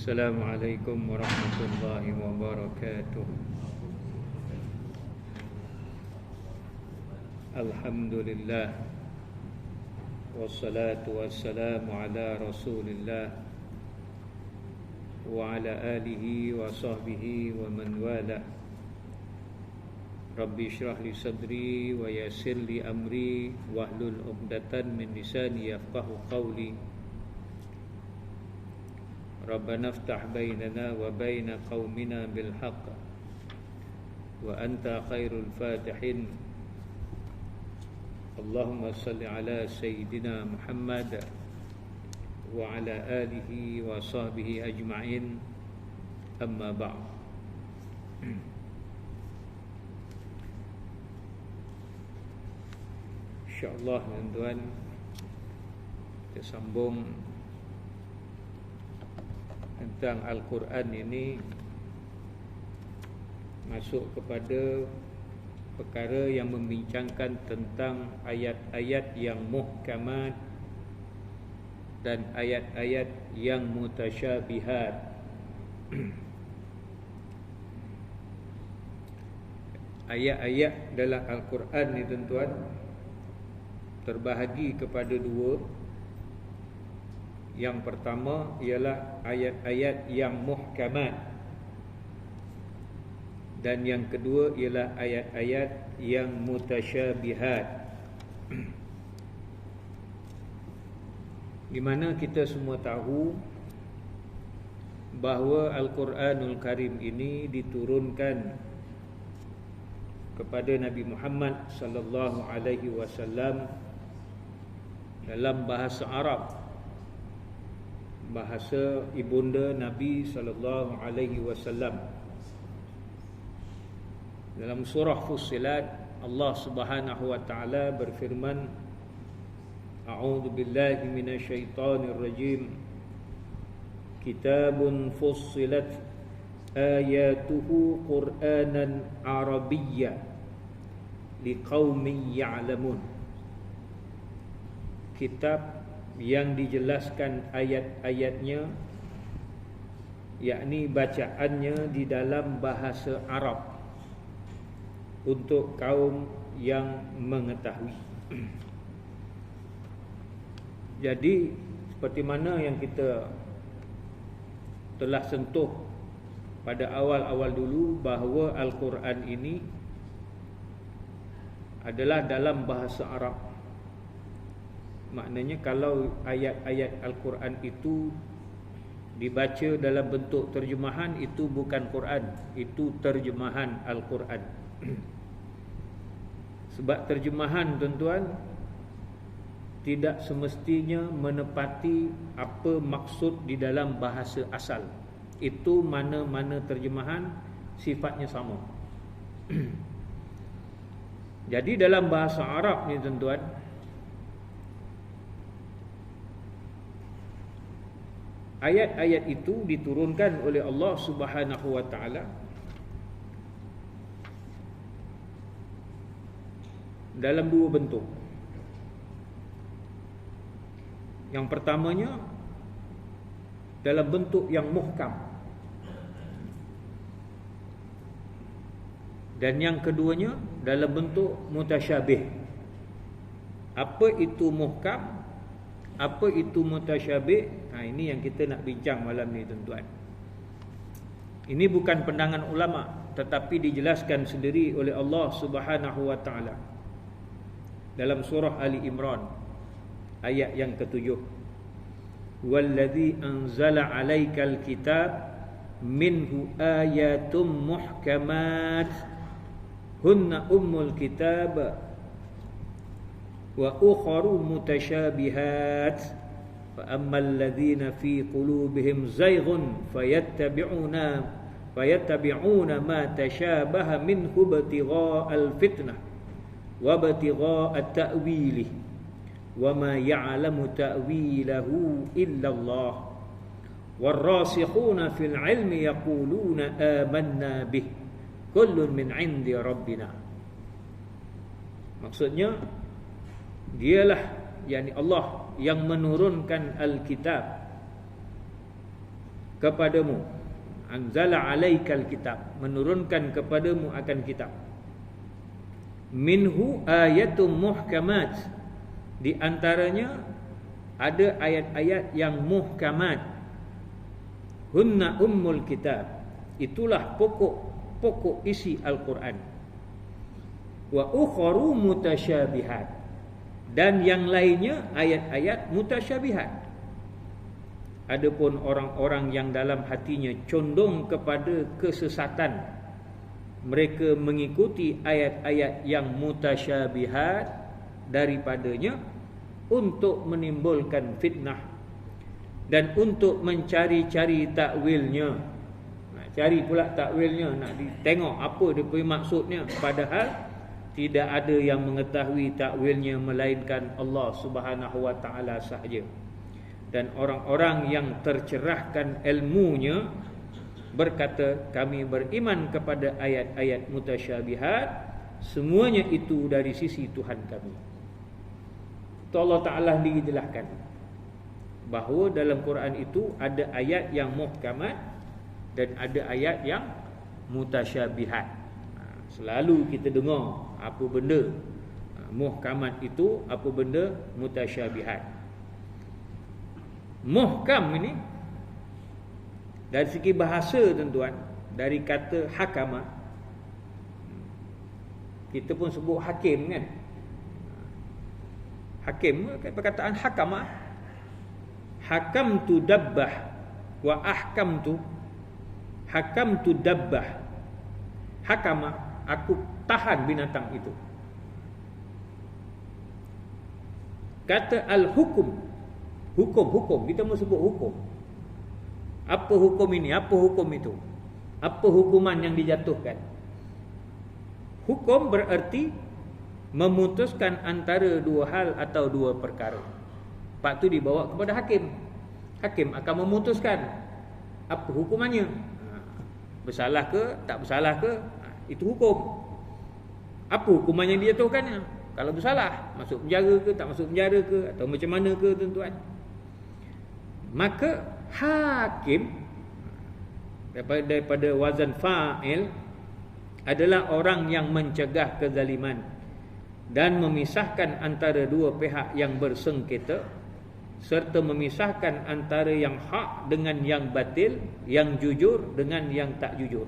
Assalamualaikum warahmatullahi wabarakatuh. Alhamdulillah, wassalatu wassalamu ala Rasulillah wa ala alihi wa sahbihi wa man wala. Rabbi shrah li sadri wa yassir li amri wahlul 'uqdatan min lisani yafqahu qawli. Rabbana iftah bainana wa baina qaumina bil haqq wa anta khairul fatihin. Allahumma salli ala sayyidina Muhammad wa ala alihi wa sahbihi ajma'in. Amma ba'd. InsyaAllah tuan-tuan, kita sambung tentang Al-Quran ini, masuk kepada perkara yang membincangkan tentang ayat-ayat yang muhkamat dan ayat-ayat yang mutasyabihat. Ayat-ayat dalam Al-Quran ni tuan-tuan terbahagi kepada dua. Yang pertama ialah ayat-ayat yang muhkamat, dan yang kedua ialah ayat-ayat yang mutasyabihat. Di mana kita semua tahu bahawa Al-Quranul Karim ini diturunkan kepada Nabi Muhammad sallallahu alaihi wasallam dalam bahasa Arab, bahasa ibunda Nabi sallallahu alaihi wasallam. Dalam surah Fussilat, Allah Subhanahu wa taala berfirman, A'udzu billahi minasyaitonir rajim. Kitabun fussilat ayatuhu Qur'anan Arabiyya liqaumin ya'lamun. Kitab yang dijelaskan ayat-ayatnya, yakni bacaannya di dalam bahasa Arab untuk kaum yang mengetahui. Jadi seperti mana yang kita telah sentuh pada awal-awal dulu, bahawa Al-Quran ini adalah dalam bahasa Arab. Maknanya kalau ayat-ayat Al-Quran itu dibaca dalam bentuk terjemahan, itu bukan Quran, itu terjemahan Al-Quran. Sebab terjemahan tuan-tuan tidak semestinya menepati apa maksud di dalam bahasa asal. Itu mana-mana terjemahan sifatnya sama. Jadi dalam bahasa Arab ni tuan-tuan, ayat-ayat itu diturunkan oleh Allah Subhanahu wa taala dalam dua bentuk. Yang pertamanya dalam bentuk yang muhkam, dan yang keduanya dalam bentuk mutasyabih. Apa itu muhkam, apa itu mutasyabih? Ini yang kita nak bincang malam ni tuan-tuan. Ini bukan pandangan ulama, tetapi dijelaskan sendiri oleh Allah Subhanahu wa taala dalam surah Ali Imran ayat yang ke-7. Wallazi anzala 'alaikal kitab minhu ayatum muhkamat hunna ummul kitab wa ukharu mutasyabihat fa ammal ladzina fi qulubihim zayghun fayattabi'una ma tashabaha minhu ibtigha'al fitnah wa ibtigha'at ta'wilih wa ma ya'lamu ta'wilahu illa Allah warrasikhuna fil 'ilmi yaquluna amanna bih kullun min 'indi rabbina. Maksudnya dialah, yakni Allah yang menurunkan Alkitab kepadamu, anzala alaikal kitab, menurunkan kepadamu akan kitab. Minhu ayatum muhkamat, di antaranya ada ayat-ayat yang muhkamat. Hunna ummul kitab, itulah pokok isi Al-Quran. Wa ukharu mutasyabihat, dan yang lainnya ayat-ayat mutasyabihat. Adapun orang-orang yang dalam hatinya condong kepada kesesatan, mereka mengikuti ayat-ayat yang mutasyabihat daripadanya untuk menimbulkan fitnah dan untuk mencari-cari takwilnya. Cari pula takwilnya, nak tengok apa dia punya maksudnya, padahal tidak ada yang mengetahui takwilnya melainkan Allah Subhanahu wa taala sahaja. Dan orang-orang yang tercerahkan ilmunya berkata, kami beriman kepada ayat-ayat mutasyabihat, semuanya itu dari sisi Tuhan kami. Itu Allah Ta'ala dijelaskan bahawa dalam Quran itu ada ayat yang muhkamat dan ada ayat yang mutasyabihat. Selalu kita dengar apa benda muhkamat itu, apa benda mutasyabihat. Muhkam ini dari segi bahasa tuan-tuan, dari kata hakama, kita pun sebut hakim kan. Hakim, perkataan hakama, hakamtu dabbah wa ahkamtu, hakamtu dabbah, hakama, aku tahan binatang itu. Kata al-hukum, hukum, kita mau sebut hukum. Apa hukum ini, apa hukum itu, apa hukuman yang dijatuhkan. Hukum bererti memutuskan antara dua hal atau dua perkara. Lepas tu dibawa kepada hakim. Hakim akan memutuskan apa hukumannya, bersalah ke tak bersalah ke, itu hukum. Apa hukuman yang dijatuhkannya. Kalau bersalah, masuk penjara ke tak masuk penjara ke, atau macam mana ke tuan-tuan. Maka hakim daripada wazan fa'il adalah orang yang mencegah kezaliman dan memisahkan antara dua pihak yang bersengketa, serta memisahkan antara yang hak dengan yang batil, yang jujur dengan yang tak jujur.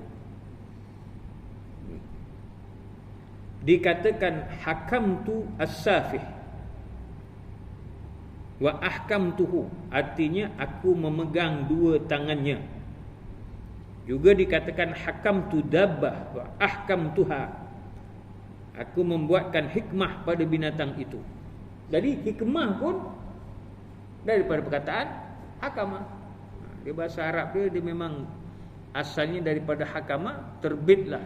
Dikatakan hakamtu as-safih wa ahkamtuhu, artinya aku memegang dua tangannya. Juga dikatakan hakamtu dabbah wa ahkamtuha, aku membuatkan hikmah pada binatang itu. Jadi hikmah pun daripada perkataan hakama. Di bahasa Arab dia memang asalnya daripada hakama, terbitlah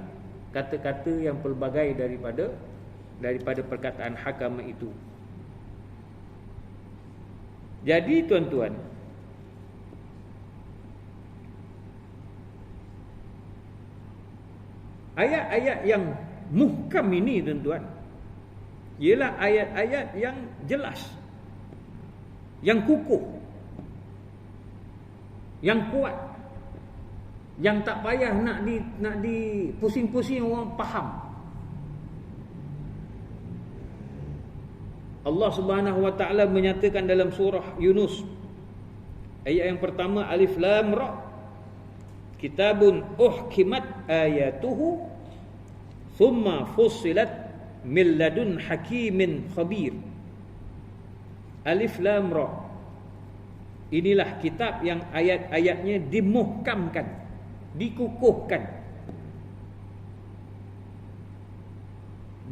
kata-kata yang pelbagai daripada perkataan hakama itu. Jadi tuan-tuan, ayat-ayat yang muhkam ini tuan-tuan, ialah ayat-ayat yang jelas, yang kukuh, yang kuat, yang tak payah nak di pusing-pusing orang faham. Allah Subhanahu wa taala menyatakan dalam surah Yunus ayat yang pertama, alif lam ra, kitabun uhkimat ayatuhu thumma fussilat min ladun hakimin khabir. Alif lam ra, inilah kitab yang ayat-ayatnya dimuhkamkan, dikukuhkan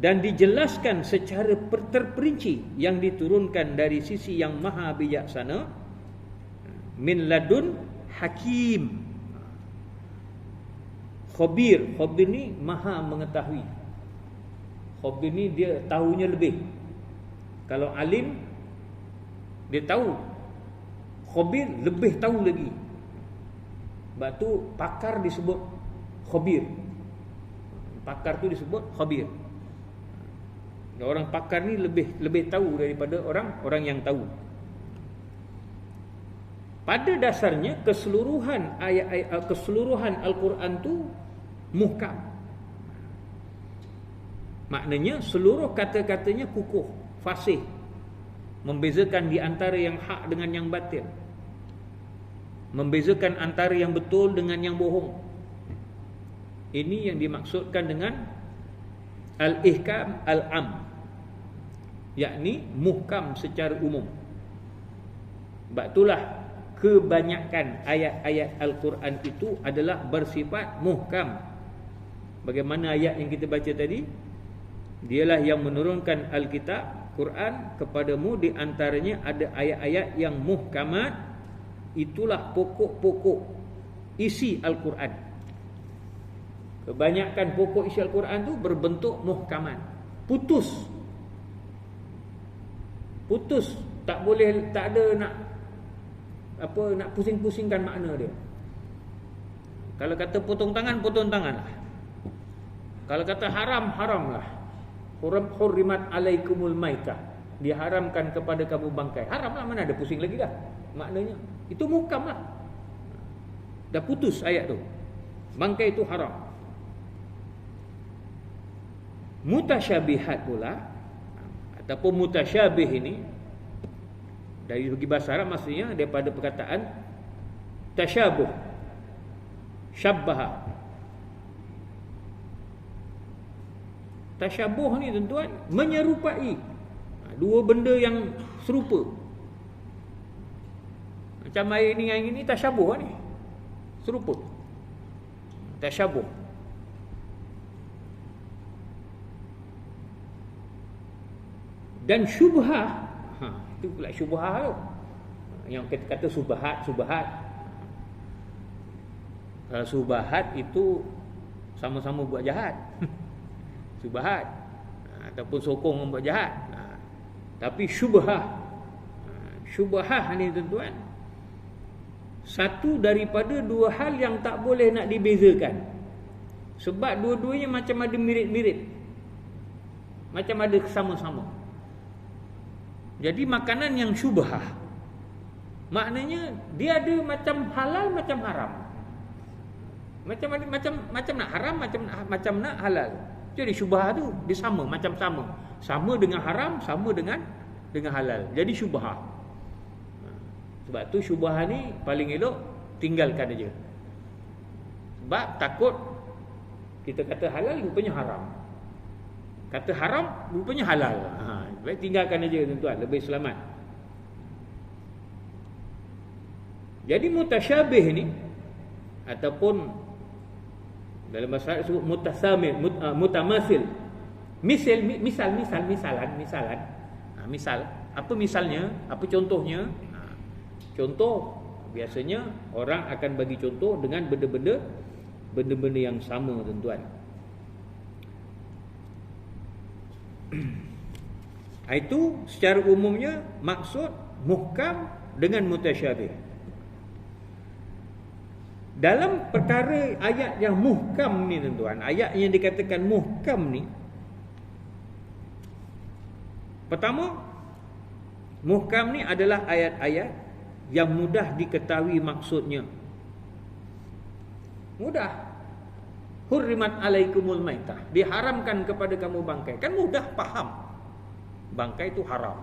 dan dijelaskan secara terperinci, yang diturunkan dari sisi yang maha bijaksana, min ladun hakim khabir. Khabir ni maha mengetahui. Khabir ni dia tahunya lebih. Kalau alim dia tahu, khabir lebih tahu lagi. Sebab tu pakar disebut khabir. Pakar tu disebut khabir. Orang pakar ni lebih tahu daripada orang yang tahu. pada dasarnya keseluruhan ayat-ayat, keseluruhan Al-Quran tu muhkam. Maknanya seluruh kata-katanya kukuh, fasih, membezakan di antara yang hak dengan yang batil, membezakan antara yang betul dengan yang bohong. Ini yang dimaksudkan dengan al-ihkam al-am, yakni muhkam secara umum. Sebab itulah kebanyakan ayat-ayat Al-Quran itu adalah bersifat muhkam. Bagaimana ayat yang kita baca tadi, dialah yang menurunkan Alkitab Quran kepadamu, di antaranya ada ayat-ayat yang muhkamat. Itulah pokok-pokok isi Al-Quran. Kebanyakan pokok isi Al-Quran tu berbentuk muhkamat. Putus, tak boleh, tak ada nak pusing-pusingkan makna dia. Kalau kata potong tangan lah. Kalau kata haram, haramlah. Hurrimat alaikumul maitah, diharamkan kepada kamu bangkai. Haram lah, mana ada pusing lagi dah maknanya. Itu muhkam lah. Dah putus ayat tu. Bangkai itu haram. Mutasyabihat pula, ataupun mutasyabih ini dari segi bahasa Arab maksudnya daripada perkataan tasyabuh, syabbaha. Tasyabuh ni tuan-tuan menyerupai dua benda yang serupa. Macam air ni dengan ini tasyabuh ni, serupa. Tasyabuh. Dan syubhah, itu pula syubhah tu. Yang kita kata subahat. Kalau subahat itu sama-sama buat jahat. Subahat, ataupun sokong membuat jahat. Tapi syubhah, syubhah ni tuan-tuan, satu daripada dua hal yang tak boleh nak dibezakan. Sebab dua-duanya macam ada mirip-mirip, macam ada sama-sama. Jadi makanan yang syubhah, maknanya dia ada macam halal, macam haram. Macam nak haram, macam nak halal. Jadi syubhah tu dia sama, macam sama. Sama dengan haram, sama dengan halal. Jadi syubhah. Sebab tu syubhah ni paling elok tinggalkan aja. Sebab takut kita kata halal rupanya haram, kata haram rupanya halal. Baik, tinggalkan aja tuan-tuan, lebih selamat. Jadi mutasyabih ni, ataupun dalam bahasa Arab disebut mutasamil, mutamasil. Misalan. Misal, apa misalnya, apa contohnya? Contoh biasanya orang akan bagi contoh dengan benda-benda yang sama tuan-tuan. Itu secara umumnya maksud muhkam dengan mutasyabih. Dalam perkara ayat yang muhkam ni tuan-tuan, ayat yang dikatakan muhkam ni, pertama, muhkam ni adalah ayat-ayat yang mudah diketahui maksudnya. Mudah. Hurrimat alaikumul maitah, diharamkan kepada kamu bangkai. Kan mudah faham. Bangkai itu haram.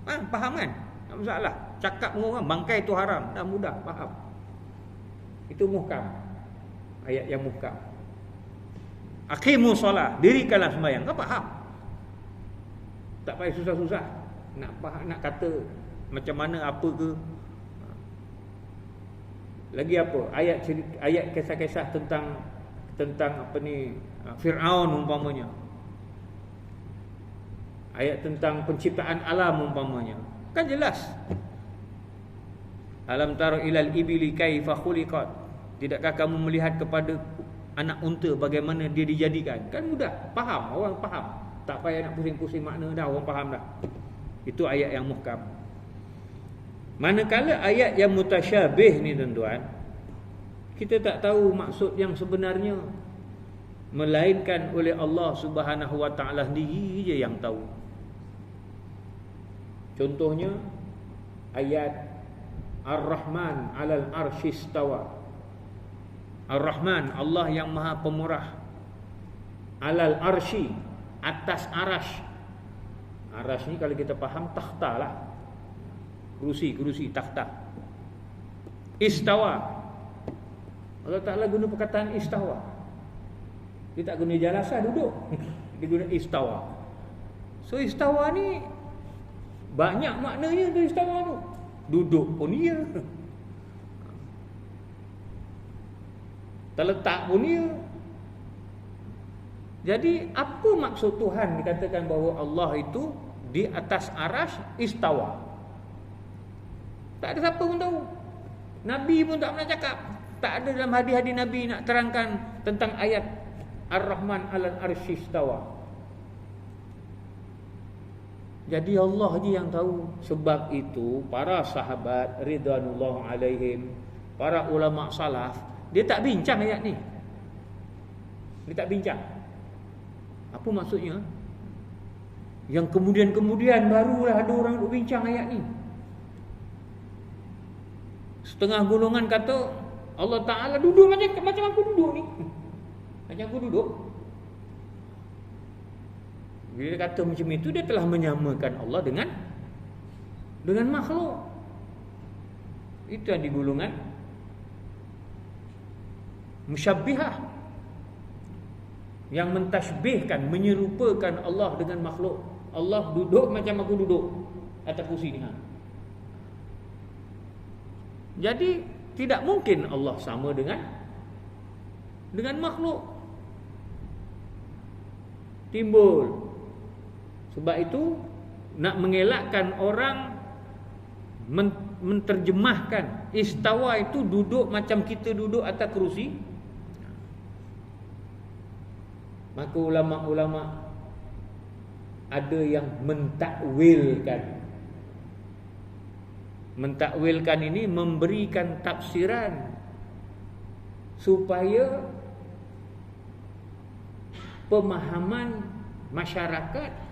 Faham kan? Tak masalah. Cakap dengan orang bangkai itu haram, dah mudah faham. Itu muhkam. Ayat yang muhkam. Aqimus solat, dirikanlah sembahyang. Kau faham? Tak payah susah-susah nak faham, nak kata macam mana apa ke. Lagi apa? Ayat kisah-kisah tentang apa ni, Fir'aun umpamanya. Ayat tentang penciptaan alam umpamanya. Kan jelas. Alam tara ilal ibili kaifa khuliqat. Tidakkah kamu melihat kepada anak unta bagaimana dia dijadikan? Kan mudah, faham, orang faham. Tak payah nak pusing-pusing makna dah, orang faham dah. Itu ayat yang muhkam. Manakala ayat yang mutasyabih ni tuan-tuan, kita tak tahu maksud yang sebenarnya, melainkan oleh Allah Subhanahu wa taala sendiri je yang tahu. Contohnya ayat Ar-Rahman 'alal arsy istawa. Ar-Rahman, Allah yang Maha Pemurah. 'Alal arsy, atas arasy. Arasy ni kalau kita faham takhta lah. Kerusi, takhta. Istawa. Allah Ta'ala guna perkataan istawa. Dia tak guna jalasa, duduk. Dia guna istawa. So istawa ni banyak maknanya tu istawa tu. Duduk pun dia, terletak pun dia. Jadi apa maksud Tuhan dikatakan bahawa Allah itu di atas arasy istawa? Tak ada siapa pun tahu. Nabi pun tak pernah cakap. Tak ada dalam hadis-hadis Nabi nak terangkan tentang ayat Ar-Rahman 'alal arsy istawa. Jadi Allah je yang tahu. Sebab itu para sahabat ridwanullah alaihim, para ulama salaf, dia tak bincang ayat ni. Dia tak bincang. Apa maksudnya? Yang kemudian barulah ada orang duk bincang ayat ni. Setengah golongan kata Allah Ta'ala duduk macam aku duduk ni. Macam aku duduk. Bila dia kata macam itu, dia telah menyamakan Allah dengan makhluk. Itu yang digolongan musyabbihah, yang mentashbihkan, menyerupakan Allah dengan makhluk. Allah duduk macam aku duduk atas kursi ni. Jadi tidak mungkin Allah sama dengan makhluk. Timbul. Sebab itu nak mengelakkan orang menterjemahkan istawa itu duduk macam kita duduk atas kerusi, maka ulama-ulama ada yang mentakwilkan. Mentakwilkan ini memberikan tafsiran supaya pemahaman masyarakat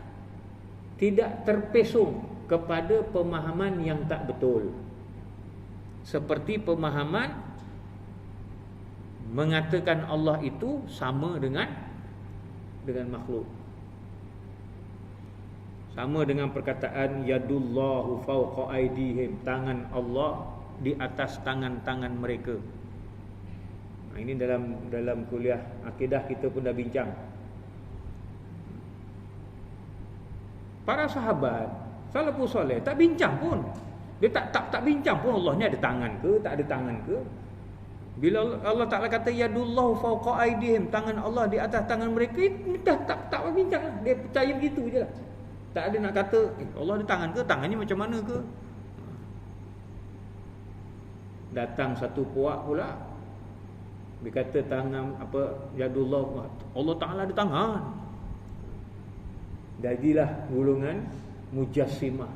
tidak terpesong kepada pemahaman yang tak betul. Seperti pemahaman mengatakan Allah itu sama dengan makhluk. Sama dengan perkataan yadullahu fawqa aydihim, tangan Allah di atas tangan-tangan mereka. Ini dalam kuliah akidah kita pun dah bincang. Para sahabat salafus soleh tak bincang pun. Dia tak bincang pun Allah ni ada tangan ke, tak ada tangan ke. Bila Allah Ta'ala kata yadullahu fawqa aydihim, tangan Allah di atas tangan mereka, tak bincang lah. Dia percaya begitu je lah. Tak ada nak kata Allah ada tangan ke, tangannya macam mana ke. Datang satu puak pula, dia kata tangan apa, yadullah, Allah Ta'ala ada tangan. Jadilah golongan mujassimah,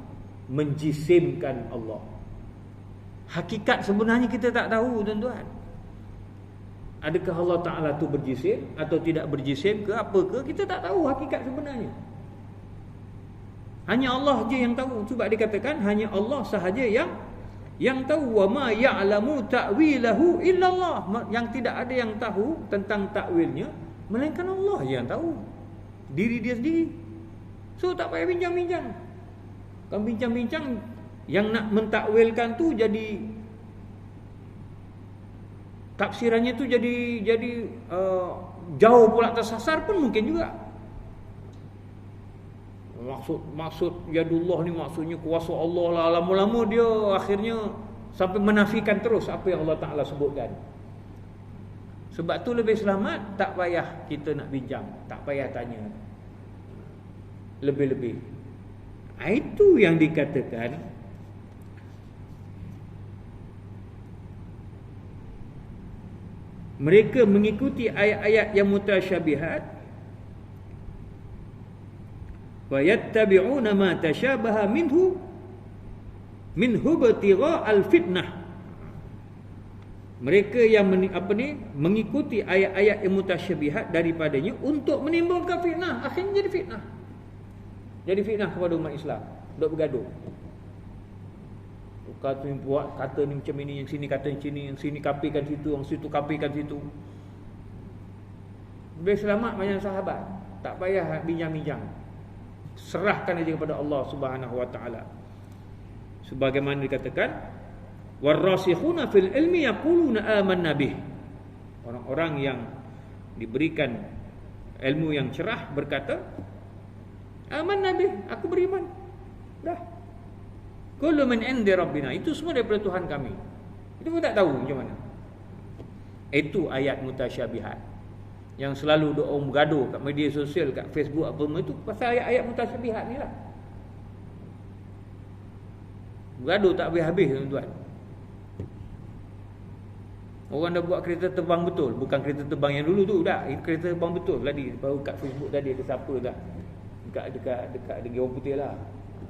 menjisimkan Allah. Hakikat sebenarnya kita tak tahu, tuan-tuan. Adakah Allah Ta'ala tu berjisim atau tidak berjisim ke apa ke, kita tak tahu hakikat sebenarnya. Hanya Allah je yang tahu. Sebab dikatakan hanya Allah sahaja yang tahu. Wa ma ya'lamu ta'wilahu illallah. Yang tidak ada yang tahu tentang takwilnya melainkan Allah je yang tahu. Diri dia sendiri. So tak payah bincang-bincang. Kalau bincang-bincang, yang nak mentakwilkan tu jadi tafsirannya tu jadi jauh pula tersasar pun mungkin juga. Maksud yadullah ni maksudnya kuasa Allah lah. Lama-lama dia akhirnya sampai menafikan terus apa yang Allah Ta'ala sebutkan. Sebab tu lebih selamat tak payah kita nak bincang, tak payah tanya lebih-lebih. Itu yang dikatakan mereka mengikuti ayat-ayat yang mutasyabihat, wa yattabi'una ma tasyabaha minhu ibtigha' al-fitnah. Mereka yang mengikuti ayat-ayat yang mutasyabihat daripadanya untuk menimbulkan fitnah. Akhirnya jadi fitnah. Jadi fitnah kepada umat Islam, dok bergaduh. Tukar tu buat kata ni macam ini, yang sini kata macam ni, yang sini kapikan situ, yang situ kapikan situ. Lebih selamat banyak sahabat. Tak payah bincang-bincang. Serahkan aja kepada Allah Subhanahu wa taala. Sebagaimana dikatakan, warasikhuna fil ilmi yaquluna amanna bih. Orang-orang yang diberikan ilmu yang cerah berkata, amanna bih, aku beriman. Dah. Kullu min indi rabbina, itu semua daripada Tuhan kami. Itu pun tak tahu macam mana. Itu ayat mutasyabihat yang selalu doa bergaduh kat media sosial, kat Facebook apa semua itu pasal ayat-ayat mutasyabihat ni lah. Bergaduh tak habis-habis tuan-tuan. Orang dah buat kereta terbang betul, bukan kereta terbang yang dulu tu dah. Kereta terbang betul tadi, baru kat Facebook tadi ada siapa dah. Dekat Negeri Orang Putih lah.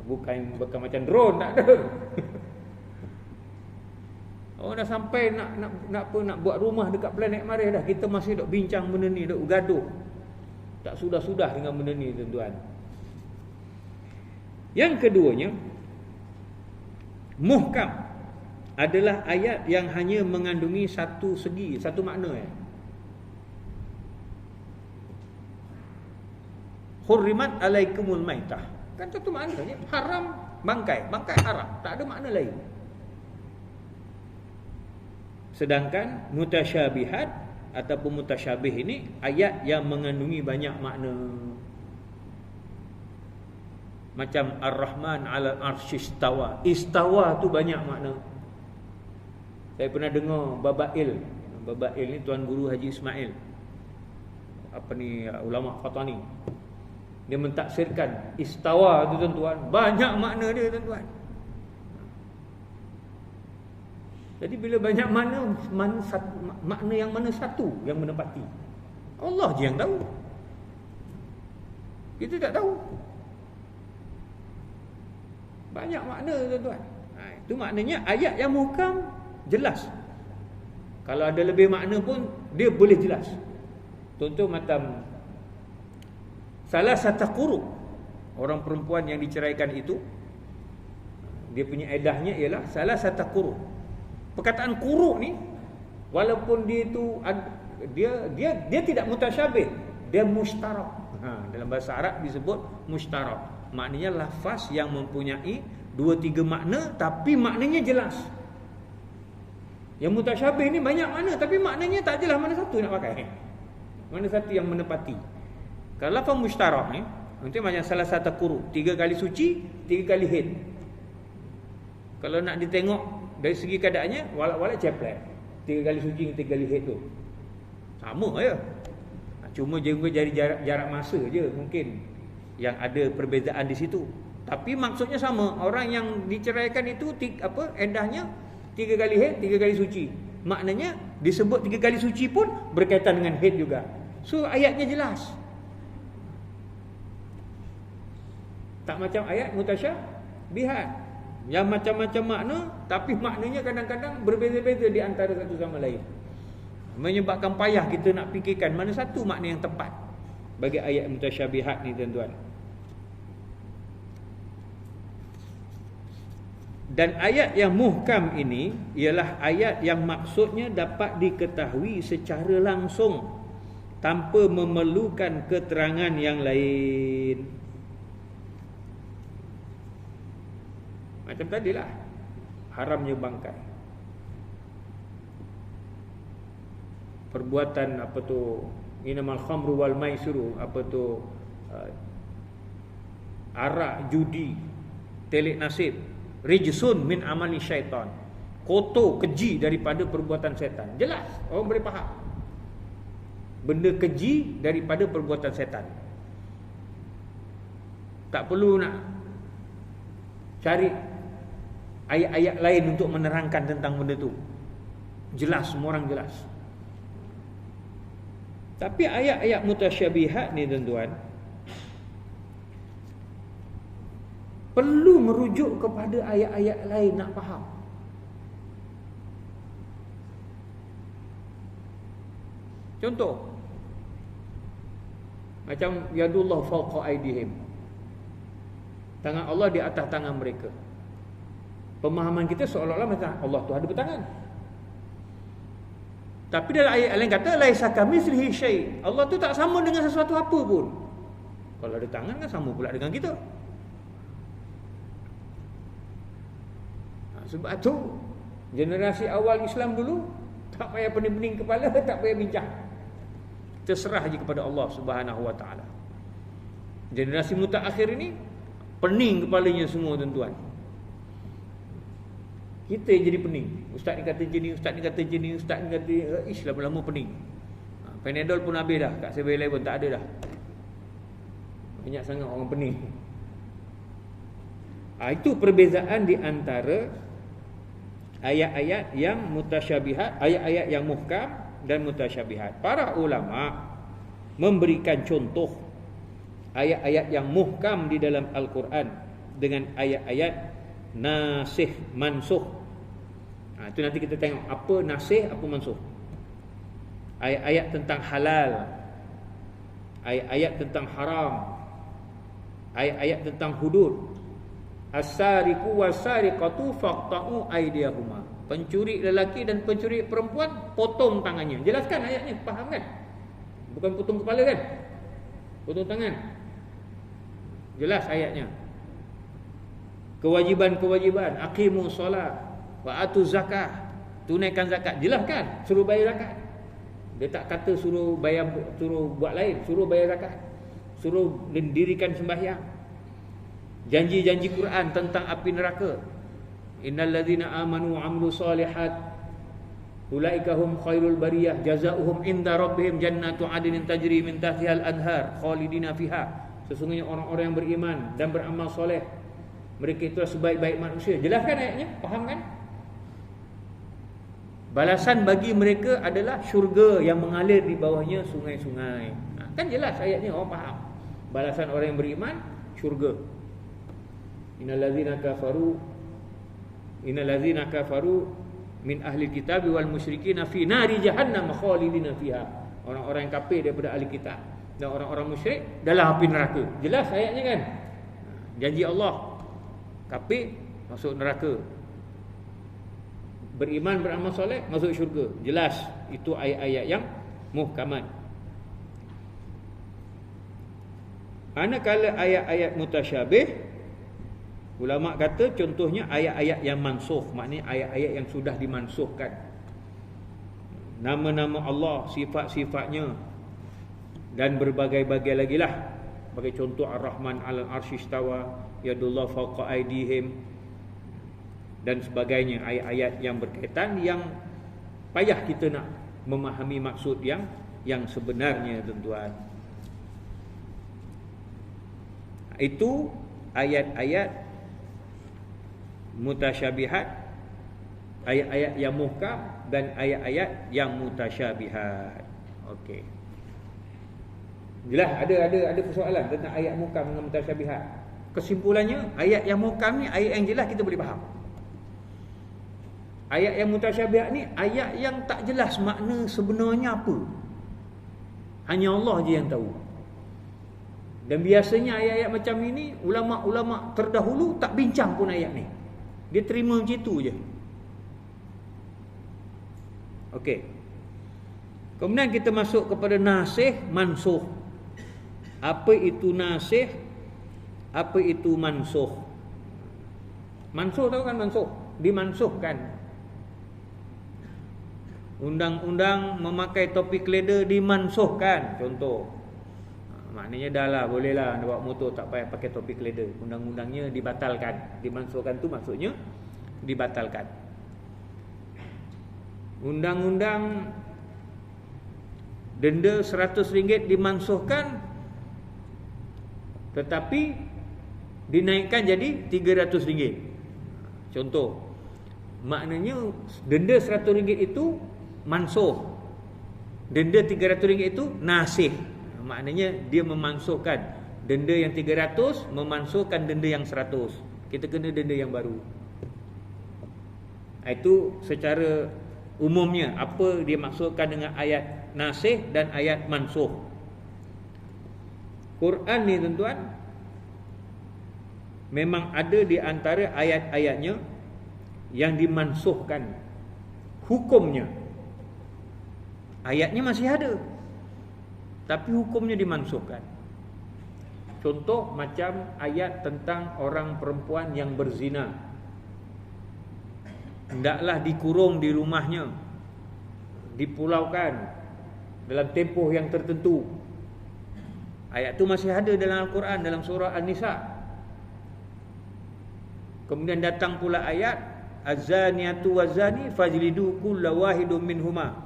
Bukan macam drone, tak ada. Orang dah sampai nak buat rumah dekat planet Marikh dah. Kita masih duk bincang benda ni, duk gaduh. Tak sudah-sudah dengan benda ni tuan-tuan. Yang keduanya, muhkam adalah ayat yang hanya mengandungi satu segi, satu makna. Hurrimat alaikumul maitah. Kan satu maknanya haram bangkai haram, tak ada makna lain. Sedangkan mutasyabihat ataupun mutasyabih ini ayat yang mengandungi banyak makna. Macam Ar-Rahman 'alal arsy istawa. Istawa tu banyak makna. Saya pernah dengar Babail ni Tuan Guru Haji Ismail, ulama Fatani. Dia mentafsirkan istawa tu tuan-tuan, banyak makna dia tuan-tuan. Jadi bila banyak makna yang mana satu yang menepati, Allah je yang tahu. Kita tak tahu. Banyak makna tuan-tuan. Itu maknanya ayat yang muhkam jelas. Kalau ada lebih makna pun dia boleh jelas. Contoh macam salah satu quru, orang perempuan yang diceraikan itu, dia punya edahnya ialah salah satu quru. Perkataan quru ni walaupun dia itu dia tidak mutasyabih, dia mushtarak. Dalam bahasa Arab disebut mushtarak. Maknanya lafaz yang mempunyai 2-3 makna tapi maknanya jelas. Yang mutasyabih ni banyak makna tapi maknanya tak jelas mana satu nak pakai. Mana satu yang menepati. Kalau lafaz mushtarak ni, nanti macam salah satu quru, 3 kali suci, 3 kali haid. Kalau nak ditengok dari segi keadaannya, walak-walak ceplek. 3 kali suci dengan 3 kali haid tu sama je. Cuma jadi jarak masa je mungkin yang ada perbezaan di situ. Tapi maksudnya sama. Orang yang diceraikan itu edahnya 3 kali haid, 3 kali suci. Maknanya disebut 3 kali suci pun berkaitan dengan haid juga. So ayatnya jelas. Tak macam ayat mutasyabihat yang macam-macam makna tapi maknanya kadang-kadang berbeza-beza di antara satu sama lain, menyebabkan payah kita nak fikirkan mana satu makna yang tepat bagi ayat mutasyabihat ni tuan-tuan. Dan ayat yang muhkam ini ialah ayat yang maksudnya dapat diketahui secara langsung tanpa memerlukan keterangan yang lain. Macam tadilah, haramnya bangkai, perbuatan inamal khamru wal maisiru, arak, judi, telik nasib, rijsun min amali syaitan, kotor, keji daripada perbuatan setan. Jelas, orang boleh faham. Benda keji daripada perbuatan setan. Tak perlu nak cari ayat-ayat lain untuk menerangkan tentang benda tu. Jelas, semua orang jelas. Tapi ayat-ayat mutasyabihat ni tuan-tuan perlu merujuk kepada ayat-ayat lain nak faham. Contoh macam yadullah fawqa aydihim, tangan Allah di atas tangan mereka. Pemahaman kita seolah-olah macam Allah tu ada bertangan. Tapi dalam ayat lain kata laisa kamitslihi syai'. Allah tu tak sama dengan sesuatu apa pun. Kalau ada tangan kan sama pula dengan kita. Sebab tu generasi awal Islam dulu tak payah pening-pening kepala, tak payah bincang. Terserah je kepada Allah Subhanahu Wa Taala. Generasi mutaakhir ini pening kepalanya semua tuan-tuan. Kita yang jadi pening. Ustaz ni kata jenis, ustaz ni kata jenis, ustaz ni kata lama-lama pening. Panadol pun habis dah, kat 7-Eleven tak ada dah. Banyak sangat orang pening. Itu perbezaan di antara ayat-ayat yang mutasyabihat, ayat-ayat yang muhkam dan mutasyabihat. Para ulama memberikan contoh ayat-ayat yang muhkam di dalam Al-Quran dengan ayat-ayat nasikh mansukh. Itu nanti kita tengok apa nasikh, apa mansukh. Ayat-ayat tentang halal, ayat-ayat tentang haram, ayat-ayat tentang hudud. As-sariqu was-sariqatu faqta'u aydiyahuma. Pencuri lelaki dan pencuri perempuan potong tangannya. Jelaskan ayatnya, faham kan? Bukan potong kepala kan? Potong tangan. Jelas ayatnya. Kewajiban-kewajiban, aqimus solat wa atuz zakah, tunaikan zakat. Jelaskan, suruh bayar zakat. Dia tak kata suruh bayar, suruh buat lain, suruh bayar zakat, suruh mendirikan sembahyang. Janji-janji Quran tentang api neraka. Innalladzina amanu wa amilus solihat ulaika hum khairul bariyah jazaohum inda rabbihim jannatu adnin tajri min tahtihal anhar khalidina fiha. Sesungguhnya orang-orang yang beriman dan beramal soleh, mereka itulah sebaik-baik manusia. Jelaskan ayatnya, faham kan? Balasan bagi mereka adalah syurga yang mengalir di bawahnya sungai-sungai. Kan jelas ayatnya, orang faham. Balasan orang yang beriman, syurga. Innallazina kafaru min ahli kitab wal musyrikin fi nari jahannam khalidina fiha. Orang-orang yang kafir daripada ahli kitab dan orang-orang musyrik dalam api neraka. Jelas ayatnya kan? Janji Allah, kafir masuk neraka, beriman beramal soleh masuk syurga. Jelas, itu ayat-ayat yang muhkamat. Manakala ayat-ayat mutasyabih, ulama kata contohnya ayat-ayat yang mansukh, maknanya ayat-ayat yang sudah dimansukhkan. Nama-nama Allah, sifat-sifatnya dan berbagai-bagai lagi lah. Bagi contoh Ar-Rahman 'alal arsy istawa, yadullah fawqa aydihim dan sebagainya. Ayat-ayat yang berkaitan yang payah kita nak memahami maksud yang sebenarnya, tuan-tuan. Itu ayat-ayat mutasyabihat, ayat-ayat yang muhkam dan ayat-ayat yang mutasyabihat. Okey. Jelas ada persoalan tentang ayat muhkam dengan mutasyabihat. Kesimpulannya, ayat yang muhkam ni ayat yang jelas kita boleh faham. Ayat yang mutasyabihat ni ayat yang tak jelas makna sebenarnya apa. Hanya Allah je yang tahu. Dan biasanya ayat-ayat macam ini ulama-ulama terdahulu tak bincang pun ayat ni. Dia terima macam itu je. Okey. Kemudian kita masuk kepada nasikh mansukh. Apa itu nasikh? Apa itu mansukh? Mansukh tahu kan mansukh? Dimansukhkan. Undang-undang memakai topi keleda dimansukhkan, contoh. Maknanya dah lah, boleh lah nak bawa motor tak payah pakai topi keleda. Undang-undangnya dibatalkan. Dimansukhkan tu maksudnya dibatalkan. Undang-undang denda RM100 dimansukhkan, tetapi dinaikkan jadi RM300. Contoh. Maknanya denda RM100 itu mansukh. Denda RM300 itu nasikh. Maknanya dia memansukhkan denda yang 300, memansukhkan denda yang 100. Kita kena denda yang baru. Itu secara umumnya apa dia maksudkan dengan ayat nasikh dan ayat mansukh. Quran ni tuan-tuan memang ada di antara ayat-ayatnya yang dimansuhkan hukumnya. Ayatnya masih ada, tapi hukumnya dimansuhkan. Contoh macam ayat tentang orang perempuan yang berzina, hendaklah dikurung di rumahnya, dipulaukan dalam tempoh yang tertentu. Ayat itu masih ada dalam Al-Quran, dalam surah An-Nisa. Kemudian datang pula ayat az-zaniyatu waz-zani fajlidu kulla wahidum minhuma.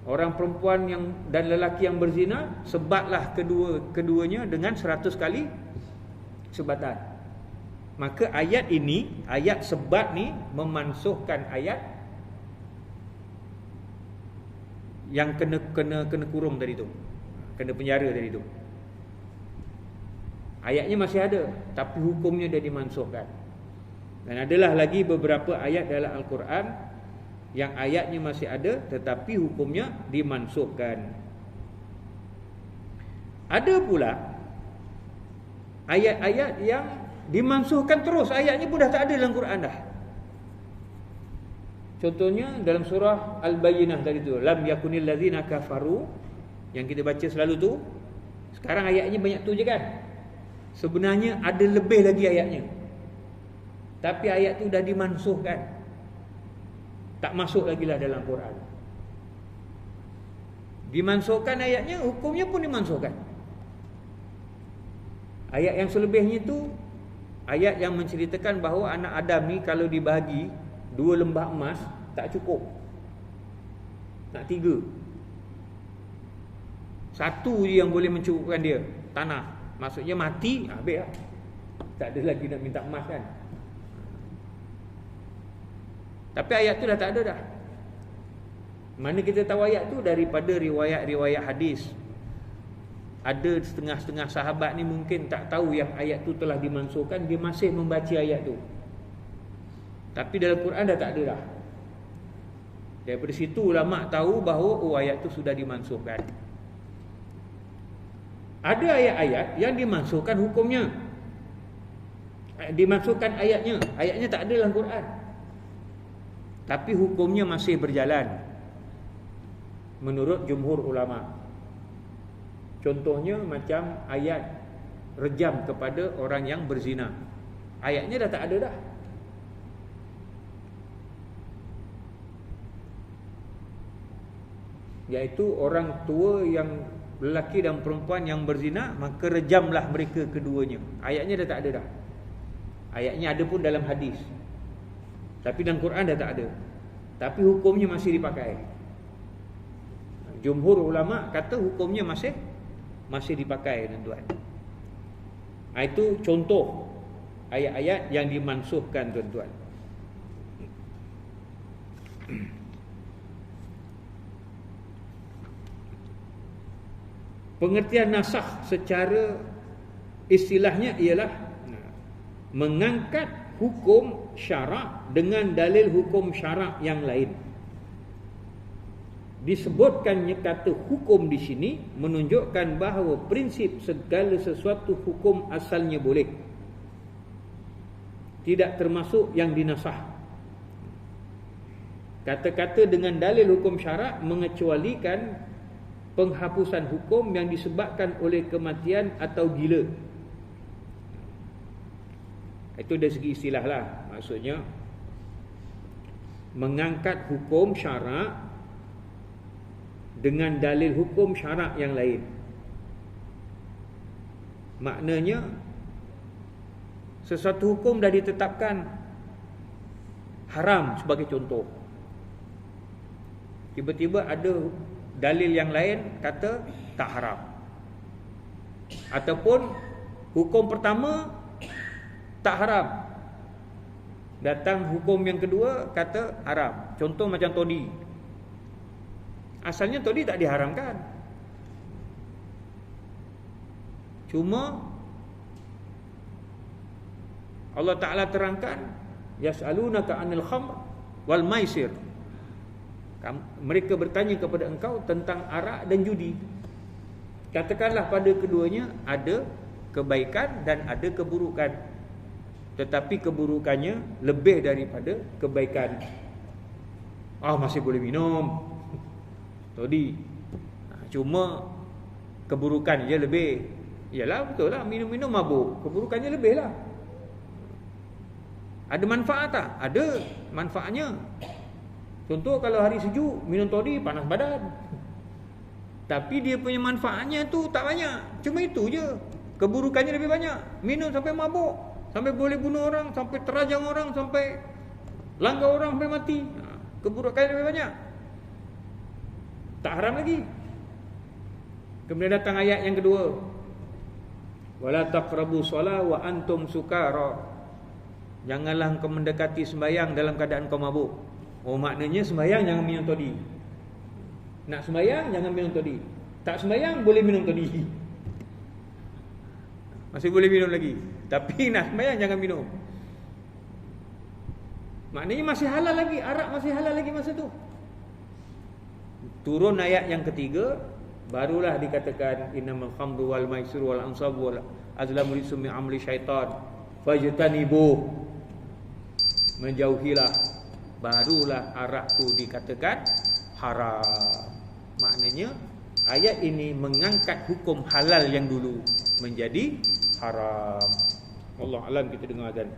Orang perempuan dan lelaki yang berzina, sebatlah keduanya dengan 100 kali sebatan. Maka ayat ini, ayat sebat ni memansuhkan ayat yang kena kurung tadi tu, kena penjara tadi tu. Ayatnya masih ada, tapi hukumnya dah dimansuhkan. Dan adalah lagi beberapa ayat dalam Al-Quran yang ayatnya masih ada tetapi hukumnya dimansuhkan. Ada pula ayat-ayat yang dimansuhkan terus, ayatnya pun dah tak ada dalam Quran dah. Contohnya dalam surah Al-Bayyinah tadi tu, lam yakunil ladzina kafaru, yang kita baca selalu tu. Sekarang ayatnya banyak tu je kan. Sebenarnya ada lebih lagi ayatnya, tapi ayat tu dah dimansuhkan, tak masuk lagi lah dalam Quran. Dimansuhkan ayatnya, hukumnya pun dimansuhkan. Ayat yang selebihnya tu ayat yang menceritakan bahawa anak Adam ni kalau dibahagi 2 lembah emas tak cukup, nak 3. Satu je yang boleh mencukupkan dia, tanah. Maksudnya mati, habis lah, tak ada lagi nak minta emas kan. Tapi ayat tu dah tak ada dah. Mana kita tahu ayat tu? Daripada riwayat-riwayat hadis. Ada setengah-setengah sahabat ni mungkin tak tahu yang ayat tu telah dimansuhkan, dia masih membaca ayat tu. Tapi dalam Quran dah tak ada dah. Daripada situ ulama tahu bahawa ayat tu sudah dimansuhkan. Ada ayat-ayat yang dimansuhkan hukumnya, dimansuhkan ayatnya. Ayatnya tak ada dalam Quran, tapi hukumnya masih berjalan menurut jumhur ulama. Contohnya macam ayat rejam kepada orang yang berzina. Ayatnya dah tak ada dah. Iaitu orang tua yang lelaki dan perempuan yang berzina, maka rejamlah mereka keduanya. Ayatnya dah tak ada dah. Ayatnya ada pun dalam hadis, tapi dalam Quran dah tak ada. Tapi hukumnya masih dipakai. Jumhur ulama kata hukumnya masih dipakai, tuan-tuan. Itu contoh ayat-ayat yang dimansuhkan, tuan-tuan. Pengertian nasakh secara istilahnya ialah mengangkat hukum syarak dengan dalil hukum syarak yang lain. Disebutkannya kata hukum di sini menunjukkan bahawa prinsip segala sesuatu hukum asalnya boleh, tidak termasuk yang dinasakh. Kata-kata dengan dalil hukum syarak mengecualikan penghapusan hukum yang disebabkan oleh kematian atau gila. Itu dari segi istilah lah. Maksudnya mengangkat hukum syarak dengan dalil hukum syarak yang lain. Maknanya sesuatu hukum dah ditetapkan haram sebagai contoh, tiba-tiba ada dalil yang lain kata tak haram. Ataupun hukum pertama tak haram, datang hukum yang kedua kata haram. Contoh macam todi. Asalnya todi tak diharamkan, cuma Allah Ta'ala terangkan yas'alunaka 'anil khamr wal maisir. Mereka bertanya kepada engkau tentang arak dan judi. Katakanlah pada keduanya ada kebaikan dan ada keburukan. tetapi keburukannya lebih daripada kebaikan. Masih boleh minum tadi, cuma keburukan je lebih. Yalah, betul lah, minum-minum mabuk, keburukannya lebih lah. Ada manfaat tak? Ada manfaatnya. Contoh kalau hari sejuk minum toddy panas badan, tapi dia punya manfaatnya tu tak banyak. Cuma itu je, keburukannya lebih banyak. Minum sampai mabuk, sampai boleh bunuh orang, sampai terajang orang, sampai langgar orang sampai mati. Keburukannya lebih banyak. Tak haram lagi. Kemudian datang ayat yang kedua, wala taqrabu solah wa antum sukara. Janganlah kau mendekati sembahyang dalam keadaan kau mabuk. Maknanya sembahyang jangan minum toddy. Nak sembahyang jangan minum toddy. Tak sembahyang boleh minum toddy. Masih boleh minum lagi. Tapi nak sembahyang jangan minum. Maknanya masih halal lagi, arak masih halal lagi masa tu. Turun ayat yang ketiga, barulah dikatakan innamal khamru wal maisir wal ansab wal azlamu rijsun min amali syaitan fajtanibu, menjauhilah. Barulah arak tu dikatakan haram. Maknanya ayat ini mengangkat hukum halal yang dulu menjadi haram. Allah alam, kita dengar azan.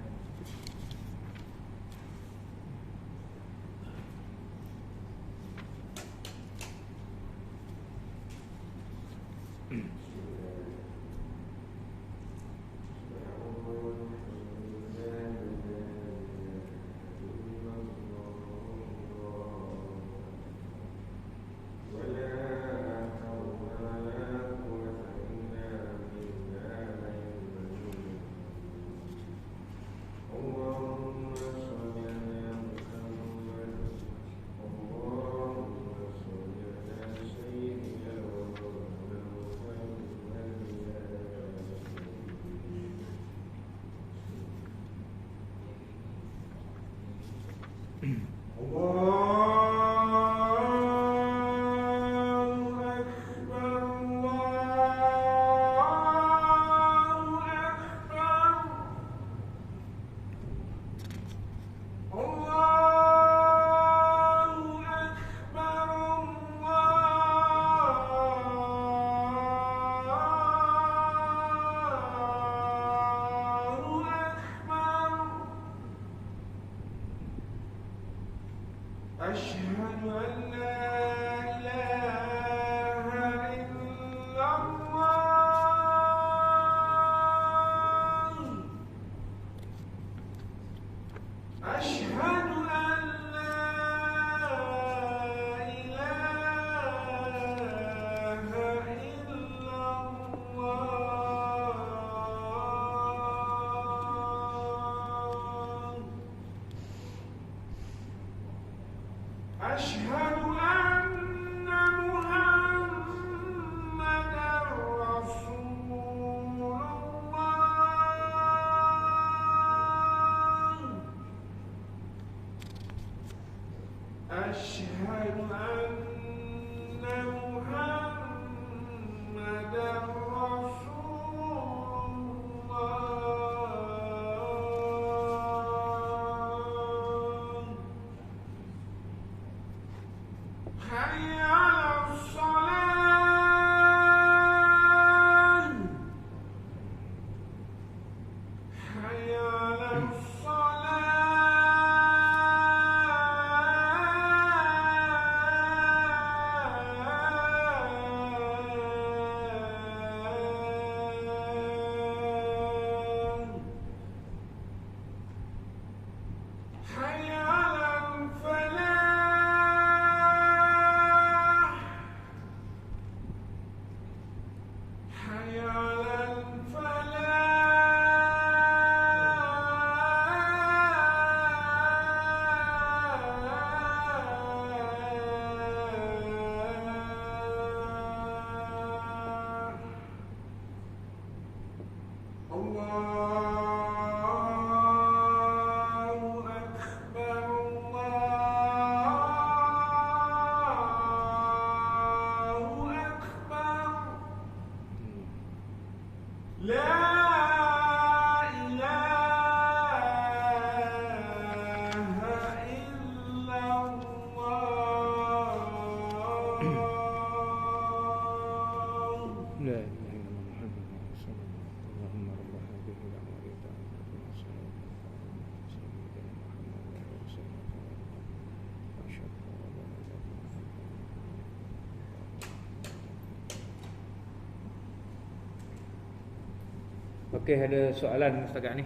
Okey, ada soalan setakat ni?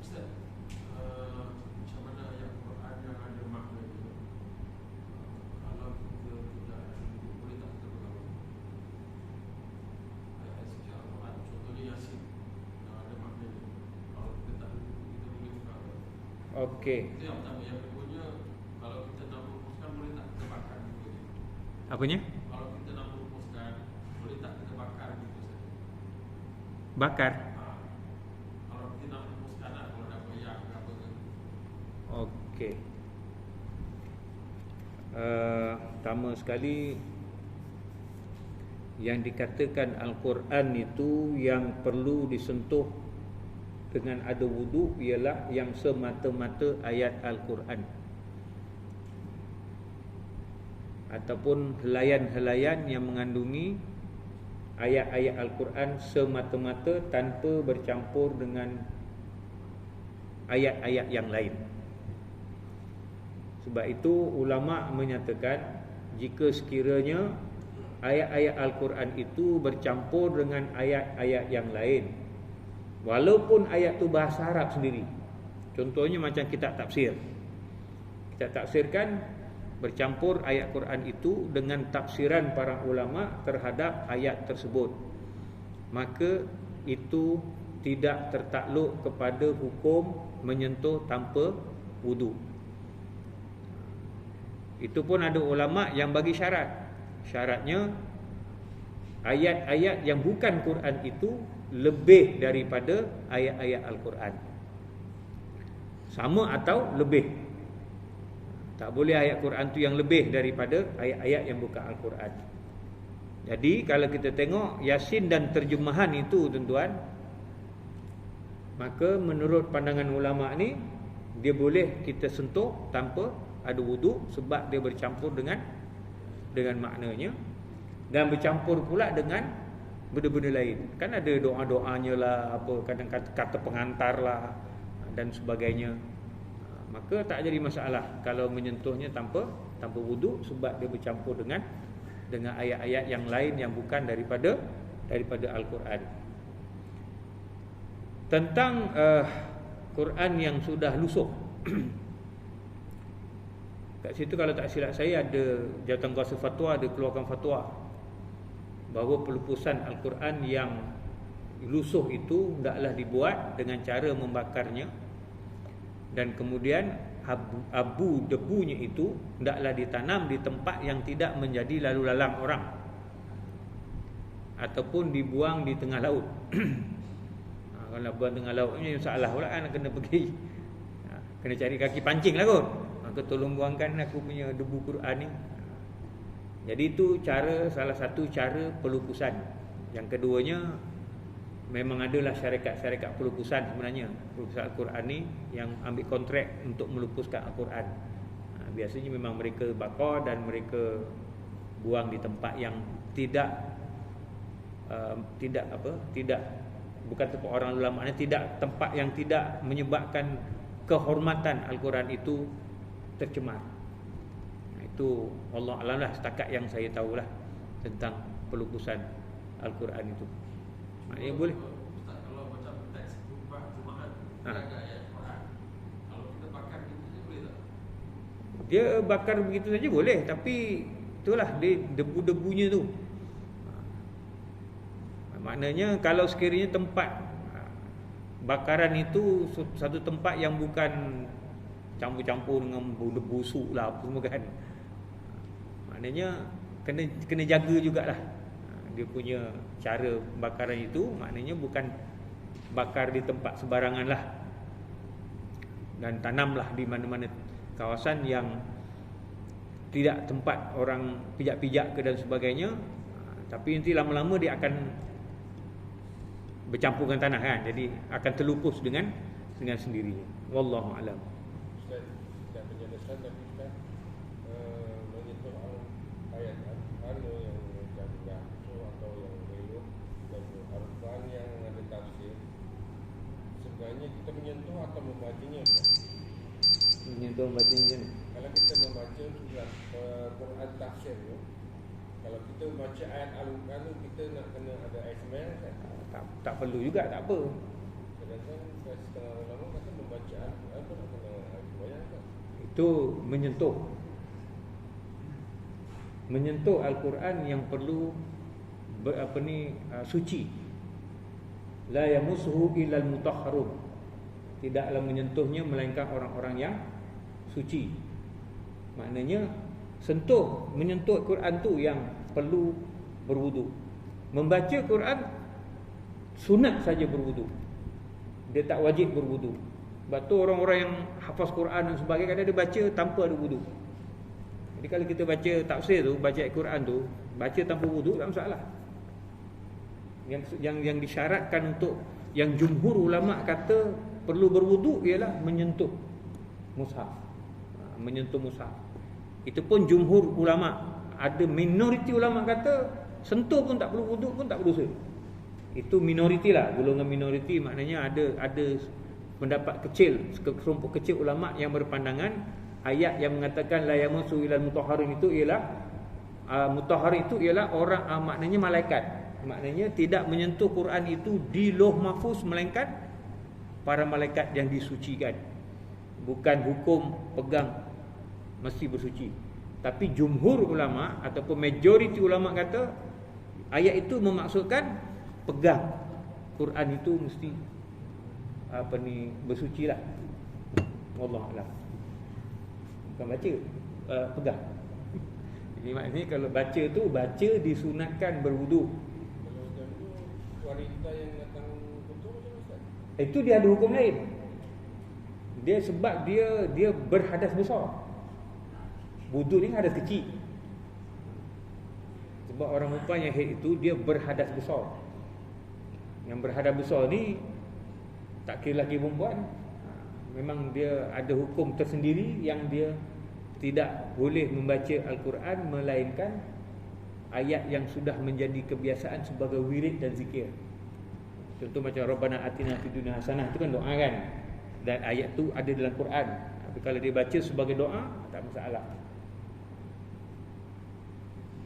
Ustaz, macam mana ayat Quran yang ada makna itu? Kalau kita tidak boleh tak kita bergabung? Ayat suci Al-Quran, contohnya Yasin yang ada makna itu. Kalau kita tak kita boleh bergabung. Okey. Itu yang pertama. Yang keduanya, kalau kita nak merumuskan boleh tak kita bakar gitu je? Apanya? Kalau kita nak merumuskan boleh tak kita bakar gitu saja? Bakar. Kalau kita nak merumuskan lah, kalau nak bayar ke apa ke. Okey. Pertama sekali, yang dikatakan Al-Quran itu yang perlu disentuh dengan ada wudu ialah yang semata-mata ayat Al-Quran ataupun helaian-helaian yang mengandungi ayat-ayat Al-Quran semata-mata tanpa bercampur dengan ayat-ayat yang lain. Sebab itu ulama menyatakan jika sekiranya ayat-ayat Al-Quran itu bercampur dengan ayat-ayat yang lain, walaupun ayat tu bahasa Arab sendiri, contohnya macam kitab tafsir, kita tafsirkan bercampur ayat Quran itu dengan tafsiran para ulama terhadap ayat tersebut, maka itu tidak tertakluk kepada hukum menyentuh tanpa wudu. Itu pun ada ulama yang bagi syarat. Syaratnya ayat-ayat yang bukan Quran itu lebih daripada ayat-ayat Al-Quran. Sama atau lebih. Tak boleh ayat Quran tu yang lebih daripada ayat-ayat yang bukan Al-Quran. Jadi kalau kita tengok Yasin dan terjemahan itu tuan-tuan, maka menurut pandangan ulama ni dia boleh kita sentuh tanpa ada wudu sebab dia bercampur dengan maknanya dan bercampur pula dengan benda-benda lain. Kan ada doa-doanya lah, apa kadang kata pengantar lah dan sebagainya. Maka tak jadi masalah kalau menyentuhnya tanpa wudu sebab dia bercampur dengan ayat-ayat yang lain yang bukan daripada Al-Quran. Tentang Quran yang sudah lusuh. Kat situ kalau tak silap saya ada Jawatankuasa Fatwa ada keluarkan fatwa bahawa pelupusan Al-Quran yang lusuh itu hendaklah dibuat dengan cara membakarnya, dan kemudian abu debunya itu hendaklah ditanam di tempat yang tidak menjadi lalu lalang orang ataupun dibuang di tengah laut. Kalau buang tengah laut ni masalah pula kan, kena pergi kena cari kaki pancing lah kot. Maka tolong buangkan aku punya debu Quran ni. Jadi itu salah satu cara pelupusan. Yang keduanya memang adalah syarikat-syarikat pelupusan sebenarnya. Pelupusan Al-Quran ni yang ambil kontrak untuk melupuskan Al-Quran. Biasanya memang mereka bakar dan mereka buang di tempat yang tidak bukan tempat orang ulama ni, tidak tempat yang tidak menyebabkan kehormatan Al-Quran itu tercemar. Itu Allah alam lah setakat yang saya tahulah tentang pelupusan Al-Quran itu. Maknanya boleh. Ustaz, kalau macam teks berubah jemaah ada ayat Quran, kalau kita bakar gitu je boleh tak? Dia bakar begitu saja boleh, tapi itulah dia debu-debunya tu. Maknanya kalau sekiranya tempat bakaran itu satu tempat yang bukan campur-campur dengan debu busuk lah apa semua kan, maknanya kena jaga jugalah dia punya cara bakaran itu. Maknanya bukan bakar di tempat sembarangan lah, dan tanamlah di mana-mana kawasan yang tidak tempat orang pijak-pijak ke dan sebagainya. Tapi nanti lama-lama dia akan bercampur dengan tanah kan, jadi akan terlupus dengan sendirinya. Wallahu alam. Ustaz, tak penjelasan tapi Ustaz menyentuh ayat anu yang macam nafsu atau yang belum dan Al-Quran yang ada tafsir, sebenarnya kita menyentuh atau membacanya Ustaz? Menyentuh bacanya macam mana? Kalau kita membaca surat Quran tafsir tu, Kalau kita baca ayat Al-Quran tu, kita nak kena ada air sembahyang kan? Tak perlu juga, tak apa. Sedangkan setengah ulama kata membaca Al-Quran tu nak kena air sembahyang kan? Itu menyentuh Al-Quran yang perlu suci. La yamussuhu illal mutahharun. Tidaklah menyentuhnya melainkan orang-orang yang suci. Maknanya menyentuh Quran tu yang perlu berwudu. Membaca Quran sunat saja berwudu. Dia tak wajib berwudu. Sebab tu orang-orang yang hafaz Quran dan sebagainya, kadang dia baca tanpa ada wudu. Jadi kalau kita baca tafsir tu, baca Al-Quran tu, baca tanpa wudu, tak masalah. Yang disyaratkan untuk, yang jumhur ulama kata perlu berwudu ialah menyentuh mushaf. Menyentuh mushaf. Itu pun jumhur ulama. Ada minoriti ulama kata sentuh pun tak perlu wudu pun tak berdosa. Itu minoriti lah, golongan minoriti. Maknanya ada pendapat kecil, sekelompok kecil ulama yang berpandangan ayat yang mengatakan la yamassu ilal mutahharin itu ialah mutahhar itu ialah orang, maknanya malaikat. Maknanya tidak menyentuh Quran itu di Lauh Mahfuz melainkan para malaikat yang disucikan. Bukan hukum pegang mesti bersuci. Tapi jumhur ulama ataupun majoriti ulama kata ayat itu memaksudkan pegang Quran itu mesti bersuci lah. Wallahu a'lam. Bukan baca, pegang. Jadi maknanya kalau baca tu, baca disunatkan berwudu. Kalau macam tu, wanita yang datang betul macam Ustaz? Itu dia ada hukum lain. Dia sebab dia berhadas besar. Wudu ni hadas kecil. Sebab orang perempuan yang haid itu dia berhadas besar. Yang berhadas besar ni tak kira lelaki perempuan, memang dia ada hukum tersendiri yang dia tidak boleh membaca Al-Quran melainkan ayat yang sudah menjadi kebiasaan sebagai wirid dan zikir. Contoh macam Rabbana atina fid dunya hasanah, itu kan doa kan, dan ayat tu ada dalam Quran. Tapi kalau dia baca sebagai doa tak masalah.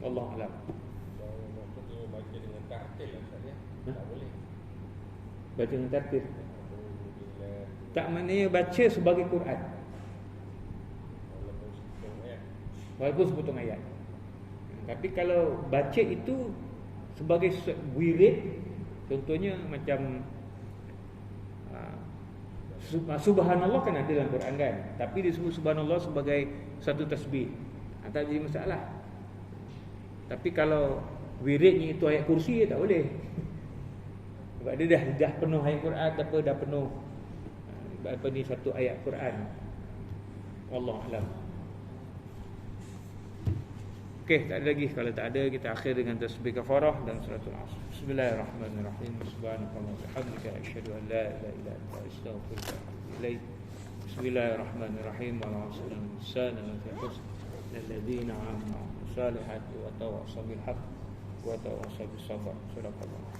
Wallahu a'lam. Kalau maksud dia baca dengan tartil lah Ustaz ya? Tak boleh. Baca dengan tartil tak maknanya baca sebagai Quran, walaupun sepotong ayat. Tapi kalau baca itu sebagai wirid, contohnya macam subhanallah kan ada dalam Quran kan, tapi disebut subhanallah sebagai satu tasbih, tak jadi masalah. Tapi kalau wiridnya itu ayat kursi, tak boleh. Sebab dia dah penuh ayat Quran, dah penuh satu ayat Quran. Wallahu a'lam. Okey, tak ada lagi. Kalau tak ada, kita akhir dengan tasbih kafarah dan suratul Asr. Bismillahirrahmanirrahim. Subhanallahi wa bihamdihi, asyhadu an la ilaha illa anta, astaghfiruka wa atubu ilaik. Bismillahirrahmanirrahim. Wa la'asril insana lafi khusr alladziina amanu salihati wa tawassaw bil haqq wa tawassaw bis sabr. Sadaqallah.